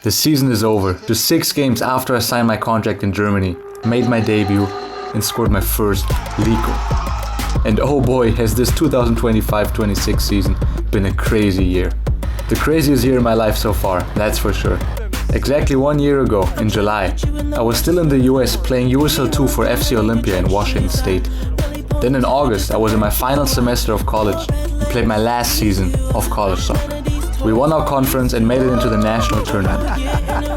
The season is over. Just 6 games after I signed my contract in Germany, made my debut, and scored my first league goal. And oh boy, has this 2025-26 season been a crazy year. The craziest year in my life so far, that's for sure. Exactly 1 year ago, in July, I was still in the US playing USL2 for FC Olympia in Washington State. Then in August, I was in my final semester of college and played my last season of college soccer. We won our conference and made it into the national tournament.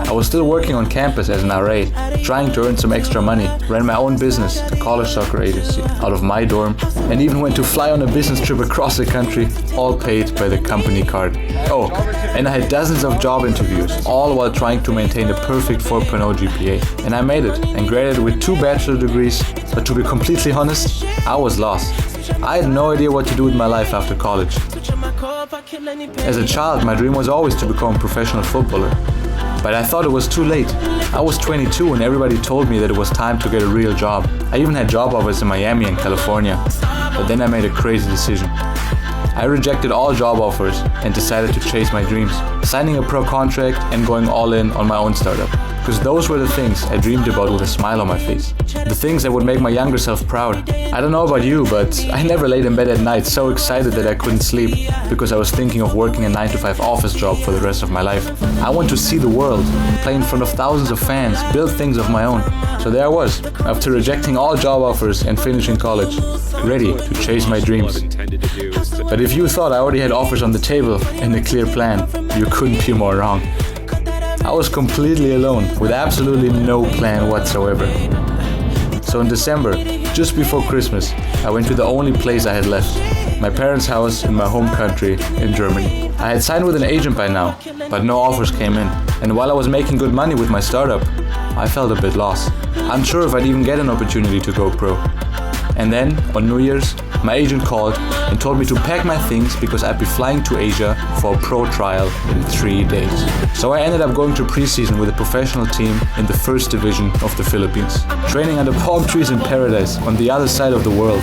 I was still working on campus as an RA, trying to earn some extra money, ran my own business, a college soccer agency, out of my dorm, and even went to fly on a business trip across the country, all paid by the company card. Oh, and I had dozens of job interviews, all while trying to maintain a perfect 4.0 GPA. And I made it, and graduated with 2 bachelor degrees, but to be completely honest, I was lost. I had no idea what to do with my life after college. As a child, my dream was always to become a professional footballer. But I thought it was too late. I was 22 and everybody told me that it was time to get a real job. I even had job offers in Miami and California. But then I made a crazy decision. I rejected all job offers and decided to chase my dreams, signing a pro contract and going all in on my own startup. Because those were the things I dreamed about with a smile on my face. The things that would make my younger self proud. I don't know about you, but I never laid in bed at night so excited that I couldn't sleep because I was thinking of working a 9-to-5 office job for the rest of my life. I want to see the world, play in front of thousands of fans, build things of my own. So there I was, after rejecting all job offers and finishing college, ready to chase my dreams. But if you thought I already had offers on the table and a clear plan, you couldn't be more wrong. I was completely alone, with absolutely no plan whatsoever. So in December, just before Christmas, I went to the only place I had left, my parents' house in my home country in Germany. I had signed with an agent by now, but no offers came in. And while I was making good money with my startup, I felt a bit lost, unsure if I'd even get an opportunity to go pro. And then, on New Year's, my agent called and told me to pack my things because I'd be flying to Asia for a pro trial in 3 days. So I ended up going to preseason with a professional team in the first division of the Philippines, training under palm trees in paradise on the other side of the world.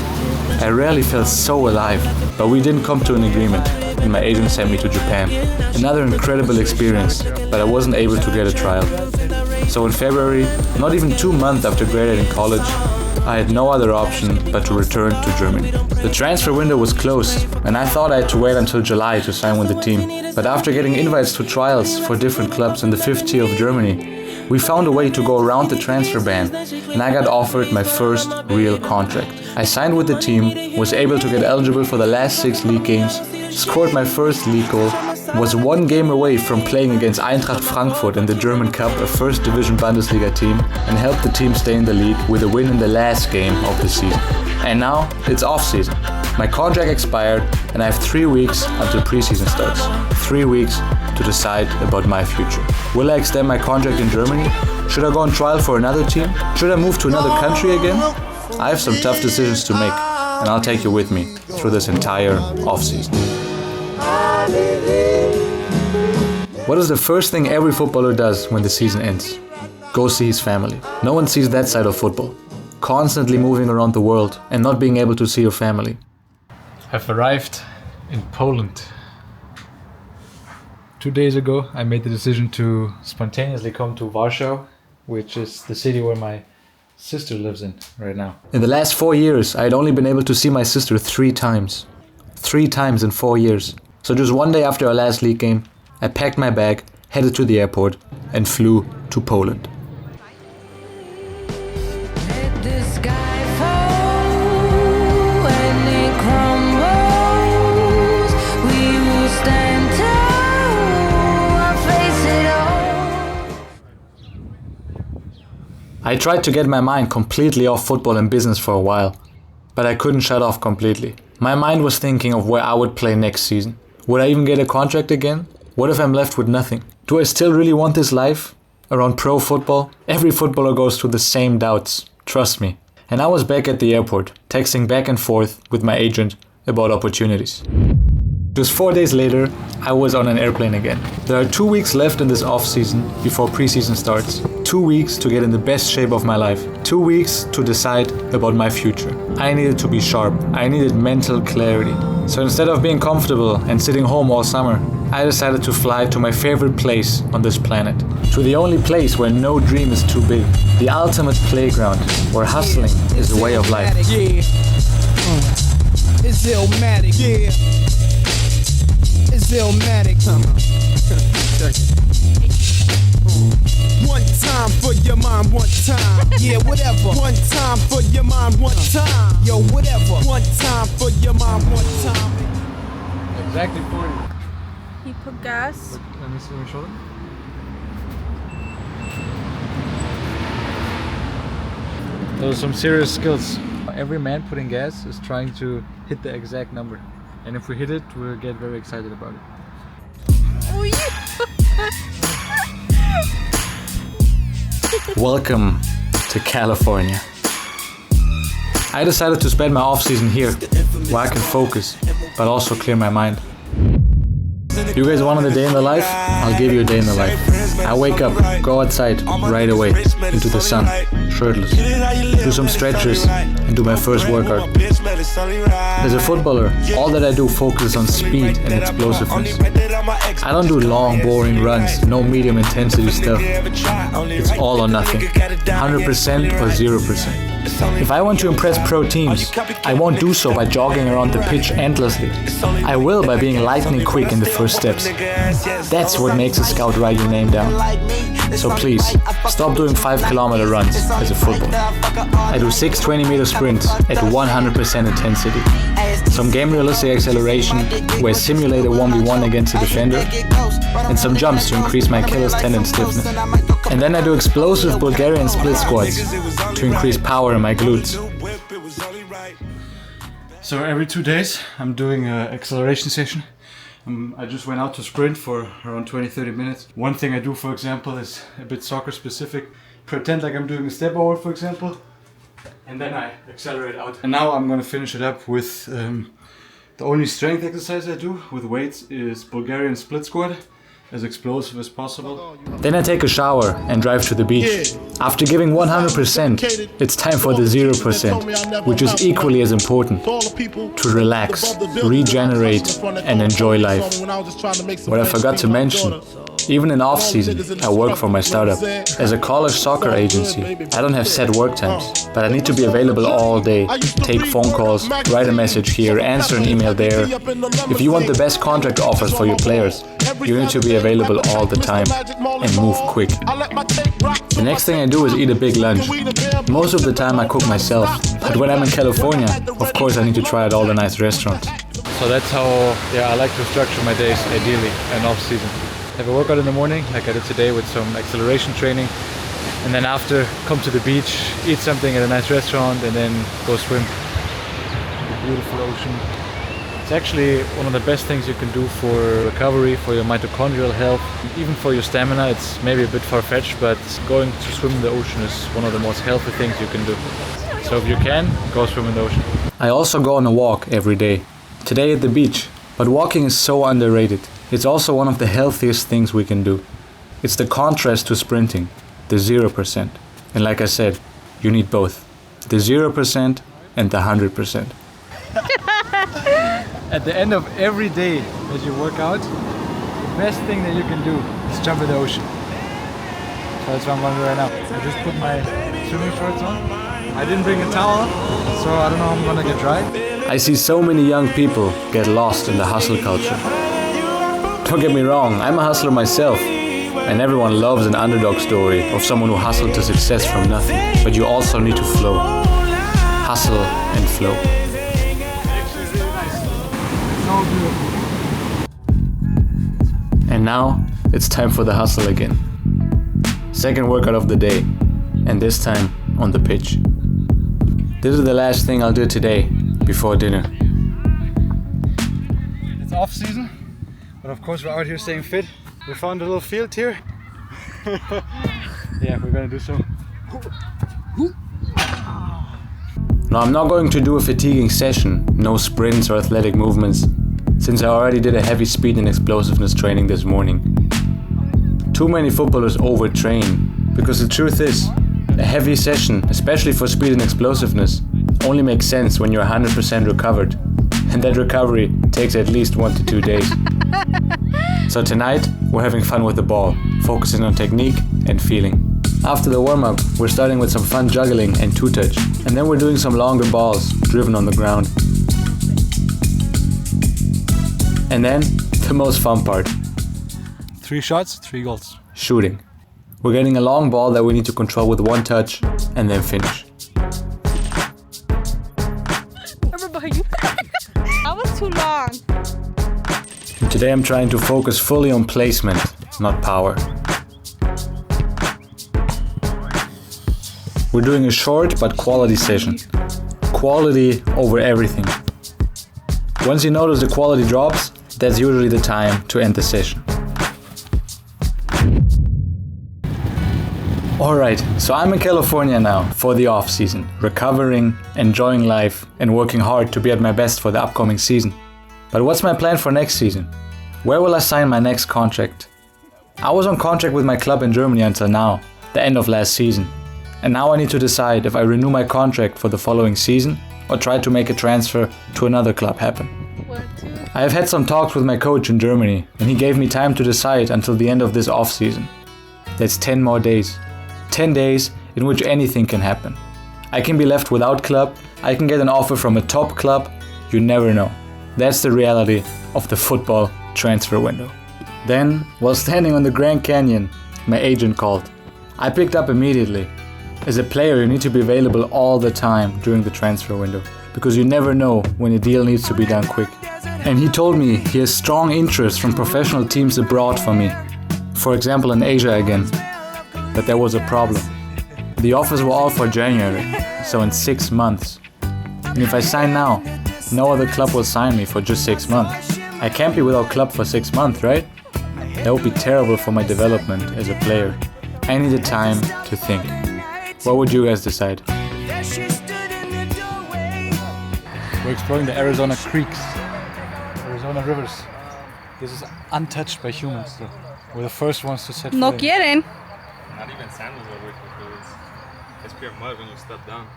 I rarely felt so alive, but we didn't come to an agreement and my agent sent me to Japan. Another incredible experience, but I wasn't able to get a trial. So in February, not even 2 months after graduating college, I had no other option but to return to Germany. The transfer window was closed and I thought I had to wait until July to sign with the team. But after getting invites to trials for different clubs in the 5th tier of Germany, we found a way to go around the transfer ban and I got offered my first real contract. I signed with the team, was able to get eligible for the last 6 league games, scored my first league goal, was 1 game away from playing against Eintracht Frankfurt in the German Cup, a first division Bundesliga team, and helped the team stay in the league with a win in the last game of the season. And now it's off season. My contract expired and I have 3 weeks until preseason starts. 3 weeks to decide about my future. Will I extend my contract in Germany? Should I go on trial for another team? Should I move to another country again? I have some tough decisions to make and I'll take you with me through this entire off season. What is the first thing every footballer does when the season ends? Go see his family. No one sees that side of football. Constantly moving around the world and not being able to see your family. I've arrived in Poland. 2 days ago, I made the decision to spontaneously come to Warsaw, which is the city where my sister lives in right now. In the last 4 years, I had only been able to see my sister 3 times. 3 times in 4 years. So just 1 day after our last league game, I packed my bag, headed to the airport, and flew to Poland. I tried to get my mind completely off football and business for a while, but I couldn't shut off completely. My mind was thinking of where I would play next season. Would I even get a contract again? What if I'm left with nothing? Do I still really want this life? Around pro football? Every footballer goes through the same doubts, trust me. And I was back at the airport, texting back and forth with my agent about opportunities. Just 4 days later, I was on an airplane again. There are 2 weeks left in this off-season before preseason starts. 2 weeks to get in the best shape of my life. 2 weeks to decide about my future. I needed to be sharp. I needed mental clarity. So instead of being comfortable and sitting home all summer, I decided to fly to my favorite place on this planet. To the only place where no dream is too big. The ultimate playground, where hustling is a way of life. Yeah. It's Illmatic. Yeah. It's Illmatic. One time for your mind, one time. Yeah, whatever. One time for your mind, one time. Yo, whatever. One time for your mind, one time. Exactly 40. You put gas. Let me see my shoulder. Those are some serious skills. Every man putting gas is trying to hit the exact number. And if we hit it, we'll get very excited about it. Oh, yeah. Welcome to California. I decided to spend my off-season here, where I can focus, but also clear my mind. You guys wanted a day in the life? I'll give you a day in the life. I wake up, go outside right away, into the sun, shirtless, do some stretches, and do my first workout. As a footballer, all that I do focuses on speed and explosiveness. I don't do long, boring runs, no medium intensity stuff. It's all or nothing, 100% or 0%. If I want to impress pro teams, I won't do so by jogging around the pitch endlessly. I will by being lightning quick in the first steps. That's what makes a scout write your name down. So please, stop doing 5-kilometer runs as a footballer. I do 6 20-meter sprints at 100% intensity. Some game-realistic acceleration where I simulate a 1v1 against a defender, and some jumps to increase my Achilles tendon stiffness. And then I do explosive Bulgarian split squats to increase power in my glutes. So every 2 days I'm doing an acceleration session. I just went out to sprint for around 20-30 minutes. One thing I do, for example, is a bit soccer specific. Pretend like I'm doing a step over, for example, and then I accelerate out. And now I'm gonna finish it up with the only strength exercise I do with weights is Bulgarian split squat, as explosive as possible. Then I take a shower and drive to the beach. After giving 100%, it's time for the 0%, which is equally as important, to relax, regenerate, and enjoy life. What I forgot to mention, even in off-season, I work for my startup. As a college soccer agency, I don't have set work times, but I need to be available all day, take phone calls, write a message here, answer an email there. If you want the best contract offers for your players, you need to be available all the time and move quick. The next thing I do is eat a big lunch. Most of the time I cook myself, but when I'm in California, of course I need to try out all the nice restaurants. So that's how I like to structure my days, ideally, and off-season. Have a workout in the morning, like I did today with some acceleration training, and then after, come to the beach, eat something at a nice restaurant, and then go swim. The beautiful ocean. It's actually one of the best things you can do for recovery, for your mitochondrial health, even for your stamina. It's maybe a bit far-fetched, but going to swim in the ocean is one of the most healthy things you can do. So if you can, go swim in the ocean. I also go on a walk every day. Today at the beach. But walking is so underrated. It's also one of the healthiest things we can do. It's the contrast to sprinting, the 0%. And like I said, you need both. The 0% and the 100%. At the end of every day as you work out, the best thing that you can do is jump in the ocean. So that's what I'm going to do right now. I just put my swimming shorts on. I didn't bring a towel, so I don't know how I'm going to get dry. I see so many young people get lost in the hustle culture. Don't get me wrong, I'm a hustler myself. And everyone loves an underdog story of someone who hustled to success from nothing. But you also need to flow. Hustle and flow. And now, it's time for the hustle again. Second workout of the day, and this time on the pitch. This is the last thing I'll do today, before dinner. It's off season, but of course we're out here staying fit. We found a little field here. Yeah, we're gonna do so. Now I'm not going to do a fatiguing session, no sprints or athletic movements, since I already did a heavy speed and explosiveness training this morning. Too many footballers overtrain, because the truth is, a heavy session, especially for speed and explosiveness, only makes sense when you're 100% recovered, and that recovery takes at least 1 to 2 days. So tonight, we're having fun with the ball, focusing on technique and feeling. After the warm-up, we're starting with some fun juggling and two-touch, and then we're doing some longer balls, driven on the ground. And then, the most fun part. 3 shots, 3 goals. Shooting. We're getting a long ball that we need to control with one touch, and then finish. That was too long. And today I'm trying to focus fully on placement, not power. We're doing a short but quality session. Quality over everything. Once you notice the quality drops, that's usually the time to end the session. Alright, so I'm in California now for the off season, recovering, enjoying life and working hard to be at my best for the upcoming season. But what's my plan for next season? Where will I sign my next contract? I was on contract with my club in Germany until now, the end of last season. And now I need to decide if I renew my contract for the following season or try to make a transfer to another club happen. I have had some talks with my coach in Germany and he gave me time to decide until the end of this off season. That's 10 more days. 10 days in which anything can happen. I can be left without club, I can get an offer from a top club, you never know. That's the reality of the football transfer window. Then, while standing on the Grand Canyon, my agent called. I picked up immediately. As a player, you need to be available all the time during the transfer window, because you never know when a deal needs to be done quick. And he told me he has strong interest from professional teams abroad for me. For example, in Asia again. But there was a problem. The offers were all for January, so in 6 months. And if I sign now, no other club will sign me for just 6 months. I can't be without club for 6 months, right? That would be terrible for my development as a player. I needed time to think. What would you guys decide? We're exploring the Arizona creeks, Arizona rivers. This is untouched by humans, so we're the first ones to set No foot in. quieren. Not even sandals are working because it's pure mud when you step down.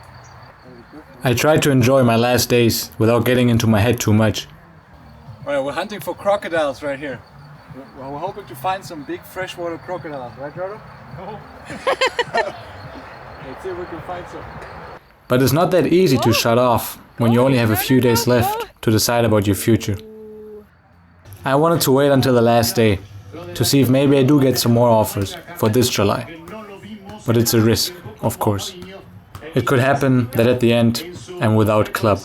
I tried to enjoy my last days without getting into my head too much. Alright, we're hunting for crocodiles right here. We're hoping to find some big freshwater crocodiles, right, Jardo? Let's see if we can find some. But it's not that easy to shut off when you only have a few days left to decide about your future. I wanted to wait until the last day to see if maybe I do get some more offers for this July. But it's a risk, of course. It could happen that at the end I'm without club.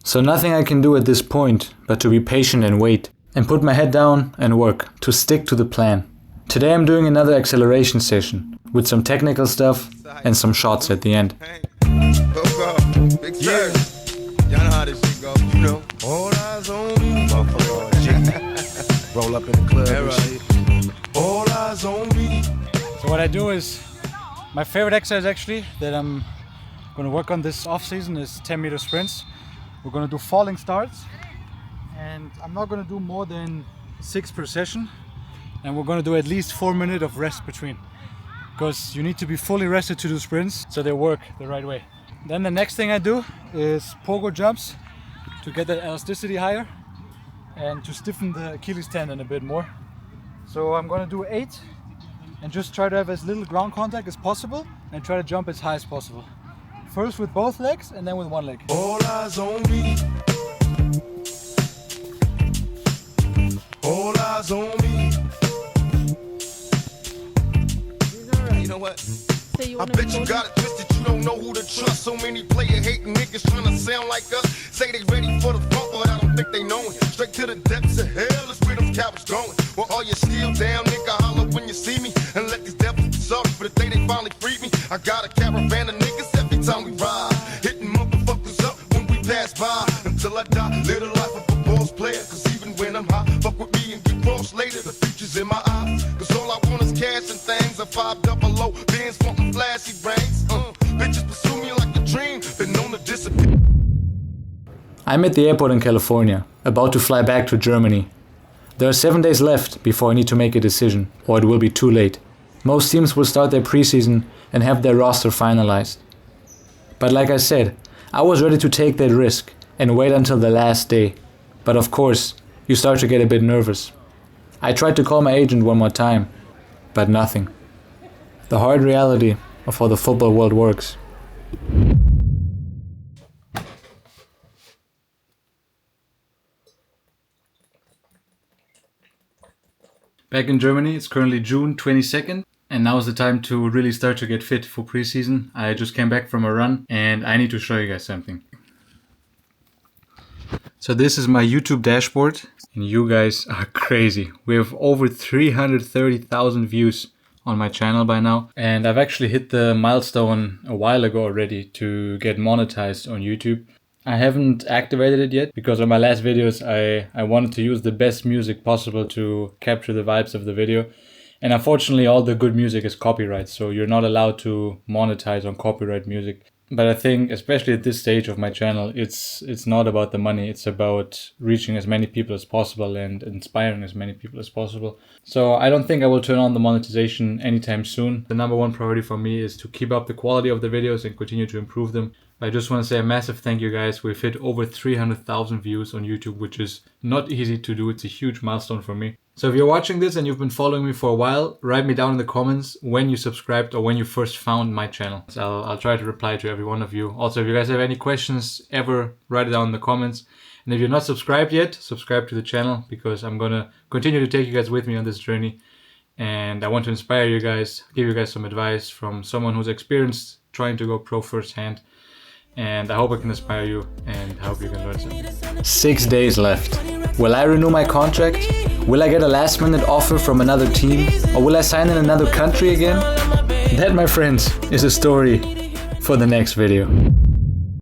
So nothing I can do at this point but to be patient and wait and put my head down and work to stick to the plan. Today I'm doing another acceleration session with some technical stuff and some shots at the end. Yeah. Y'all know how this shit go. You know. All eyes on me. Roll up in the club and shit. All eyes on me. So what I do is, my favorite exercise actually that I'm going to work on this off season is 10-meter sprints. We're going to do falling starts, and I'm not going to do more than 6 per session, and we're going to do at least 4 minutes of rest between, because you need to be fully rested to do sprints so they work the right way. Then the next thing I do is pogo jumps to get that elasticity higher and to stiffen the Achilles tendon a bit more. So I'm going to do 8 and just try to have as little ground contact as possible and try to jump as high as possible. First with both legs and then with one leg. All eyes on me. All eyes on me. You know what? So you I wanna bet be you golden? got it twisted, you don't know who to trust. So many player hating niggas trying to sound like us. Say they ready for the bump, but I don't think they know it. Straight to the depths of hell is where them cowards going. Well, all you still down, nigga, holler when you see me. And let these devils be sorry for the day they finally freed me. I got a caravan of niggas every time we ride. Hitting motherfuckers up when we pass by. Until I die, live the life of a boss player. Cause even when I'm high, fuck with me and get cross later. The future's in my eyes. Cause all I want is cash and things. A 500 Benz wanting flashy brains. Bitches pursue me like a dream. Been known to disappear. I'm at the airport in California, about to fly back to Germany. There are 7 days left before I need to make a decision, or it will be too late. Most teams will start their preseason and have their roster finalized. But like I said, I was ready to take that risk and wait until the last day. But of course, you start to get a bit nervous. I tried to call my agent one more time, but nothing. The hard reality of how the football world works. Back in Germany, it's currently June 22nd, and now is the time to really start to get fit for preseason. I just came back from a run, and I need to show you guys something. So this is my YouTube dashboard, and you guys are crazy. We have over 330,000 views on my channel by now, and I've actually hit the milestone a while ago already to get monetized on YouTube. I haven't activated it yet because on my last videos I wanted to use the best music possible to capture the vibes of the video, and unfortunately all the good music is copyright, so you're not allowed to monetize on copyright music. But I think, especially at this stage of my channel, it's not about the money, it's about reaching as many people as possible and inspiring as many people as possible. So I don't think I will turn on the monetization anytime soon. The number one priority for me is to keep up the quality of the videos and continue to improve them. I just want to say a massive thank you guys. We've hit over 300,000 views on YouTube, which is not easy to do. It's a huge milestone for me. So if you're watching this and you've been following me for a while, write me down in the comments when you subscribed or when you first found my channel. So I'll try to reply to every one of you. Also, if you guys have any questions ever, write it down in the comments. And if you're not subscribed yet, subscribe to the channel because I'm gonna continue to take you guys with me on this journey. And I want to inspire you guys, give you guys some advice from someone who's experienced trying to go pro firsthand. And I hope I can inspire you and I hope you can learn something. 6 days left. Will I renew my contract? Will I get a last minute offer from another team? Or will I sign in another country again? That, my friends, is a story for the next video.